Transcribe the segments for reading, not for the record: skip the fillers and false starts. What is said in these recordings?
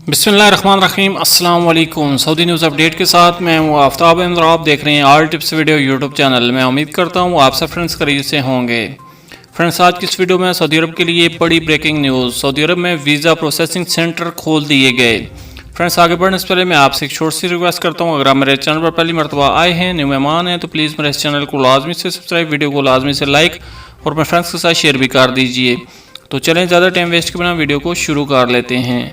बिस्मिल्लाहिर्रहमानिर्रहीम अस्सलाम वालेकुम। सऊदी न्यूज़ अपडेट के साथ मैं हूँ आफ्ताब अहमद और आप देख रहे हैं all tips video YouTube channel. मैं उम्मीद करता हूँ आप सब फ्रेंड्स करीब से होंगे। फ्रेंड्स, आज की इस वीडियो में सऊदी अरब के लिए बड़ी ब्रेकिंग न्यूज़। सऊदी अरब में वीज़ा प्रोसेसिंग सेंटर खोल दिए गए। फ्रेंड्स, आगे बढ़ने से पहले मैं आपसे एक छोटी सी रिक्वेस्ट करता हूँ, अगर आप मेरे चैनल पर पहली मरतबा आए हैं, न्यू मेहमान हैं, तो प्लीज़ मेरे इस चैनल को लाजमी से सब्सक्राइब, वीडियो को लाजमी से लाइक और अपने फ्रेंड्स के साथ शेयर भी कर दीजिए। तो चलें ज़्यादा टाइम वेस्ट के बिना वीडियो को शुरू कर लेते हैं।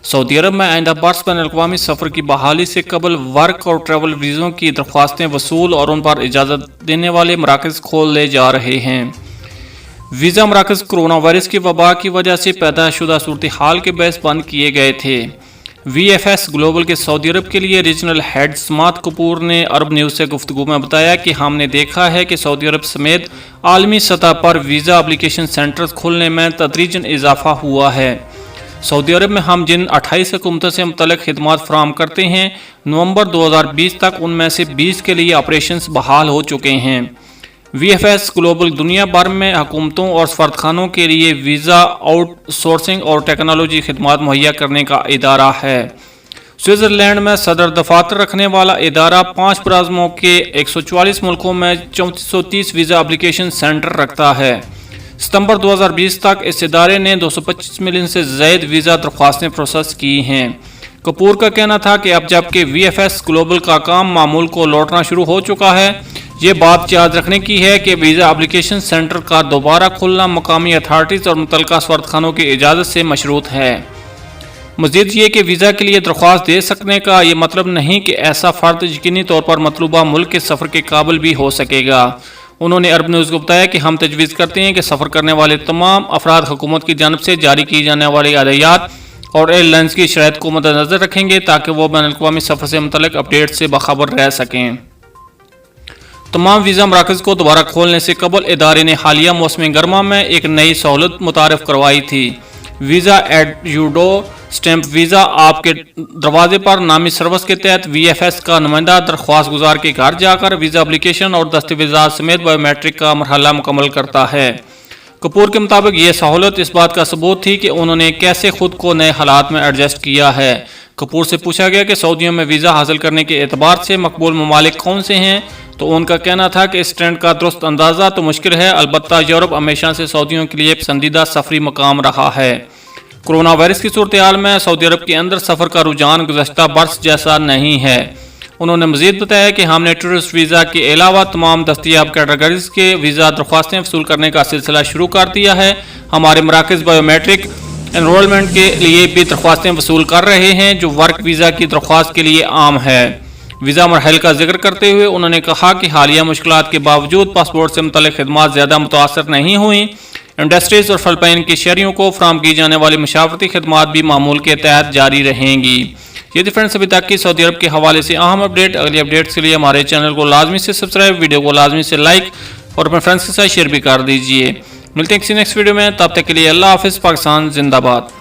सऊदी अरब में आइंदा बर्स बैन अल-अक़वामी सफ़र की बहाली से कबल वर्क और ट्रैवल वीज़ों की दरख्वास्तें वसूल और उन पर इजाज़त देने वाले मराकज़ खोले जा रहे हैं। वीज़ा मराकज़ कोरोना वायरस की वबा की वजह से पैदा शुदा सूरत हाल के बहस बंद किए गए थे। VFS ग्लोबल के सऊदी अरब के लिए रीजनल हेड समात कपूर ने अरब न्यूज़ से गुफ्तगू में बताया कि हमने देखा है कि सऊदी अरब समेत आलमी सतह पर वीज़ा एप्लीकेशन सेंटर्स खुलने में तदरीजन इजाफा हुआ है। सऊदी अरब में हम जिन 28 हुकूमतों से मुतल्लिक़ खिदमात फराहम करते हैं, नवंबर 2020 तक उनमें से 20 के लिए ऑपरेशंस बहाल हो चुके हैं। VFS ग्लोबल दुनिया भर में हुकूमतों और सफारतखानों के लिए वीज़ा आउटसोर्सिंग और टेक्नोलॉजी खिदमात मुहैया करने का इदारा है। स्विट्ज़रलैंड में सदर दफातर रखने वाला इदारा 5 बराज़मों के 144 मुल्कों में 3430 वीज़ा एप्लीकेशन सेंटर रखता है। सितंबर 2020 तक इस इदारे ने 225 मिलियन से ज़ायद वीज़ा दरख्वास्तें प्रोसेस की हैं। कपूर का कहना था कि अब जबकि VFS ग्लोबल का काम मामूल को लौटना शुरू हो चुका है, ये बात याद रखने की है कि वीज़ा एप्लीकेशन सेंटर का दोबारा खुलना मकामी अथॉरिटीज़ और मुतल्लिका सफारतखानों की इजाज़त से मशरूत है। मज़ीद ये कि वीज़ा के लिए दरख्वास्त दे सकने का ये मतलब नहीं कि ऐसा फ़र्द यकीनी तौर पर मतलूबा मुल्क के सफ़र के काबिल भी हो सकेगा। उन्होंने अरब न्यूज़ को बताया कि हम तजवीज़ करते हैं कि सफ़र करने वाले तमाम अफराद हुकूमत की जानब से जारी की जाने वाली हदायत और एयरलाइंस की शराइत को मद्देनज़र रखेंगे ताकि वो बैन अल-अक़वामी सफ़र से मुतल्लिक़ अपडेट से बाखबर रह सकें। तमाम वीज़ा मराकज़ को दोबारा खोलने से कबल इदारे ने हालिया मौसम गर्मा में एक नई सहूलत मुतारफ़ करवाई थी। वीज़ा एट यूडो स्टैंप वीज़ा आपके दरवाजे पर नामी सर्विस के तहत VFS का नुमाइंदा दरख्वास्त गुजार के घर जाकर वीज़ा एप्लीकेशन और दस्तावेज़ात समेत बायोमेट्रिक का मरहला मुकम्मल करता है। कपूर के मुताबिक ये सहूलत इस बात का सबूत थी कि उन्होंने कैसे खुद को नए हालात में एडजस्ट किया है। कपूर से पूछा गया कि सऊदियों में वीज़ा हासिल करने के एतबार से मकबूल ममालिक कौन से हैं, तो उनका कहना था कि इस ट्रेंड का दुरुस्त अंदाज़ा तो मुश्किल है, अलबत्ता यूरोप हमेशा से सऊदियों के लिए पसंदीदा सफरी मकाम रहा है। कोरोना वायरस की सूरत हाल में सऊदी अरब के अंदर सफ़र का रुझान गुज़श्ता बरस जैसा नहीं है। उन्होंने मज़ीद बताया कि हमने टूरिस्ट वीज़ा के अलावा तमाम दस्तियाब कैटेगरीज के वीज़ा दरख्वास्तें वसूल करने का सिलसिला शुरू कर दिया है। हमारे मराकज़ बायोमेट्रिक एनरोलमेंट के लिए भी दरख्वास्तें वसूल कर रहे हैं, जो वर्क वीज़ा की दरख्वास्त के लिए आम है। वीज़ा मरहल का जिक्र करते हुए उन्होंने कहा कि हालिया मुश्किलात के बावजूद पासपोर्ट से मुतल्लिक़ खिदमात ज़्यादा मुतासर नहीं हुई। इंडस्ट्रीज़ और फ़िलिपाइन के शहरियों को फराहम की जाने वाली मुशावरती खिदमात भी मामूल के तहत जारी रहेंगी। ये थी फ्रेंड्स अभी तक की सऊदी अरब के हवाले से अहम अपडेट। अगली अपडेट्स के लिए हमारे चैनल को लाजमी से सब्सक्राइब, वीडियो को लाजमी से लाइक और अपने फ्रेंड्स के साथ शेयर भी कर दीजिए। मिलते हैं किसी नेक्स्ट वीडियो में, तब तक के लिए अल्लाह हाफ़िज़। पाकिस्तान जिंदाबाद।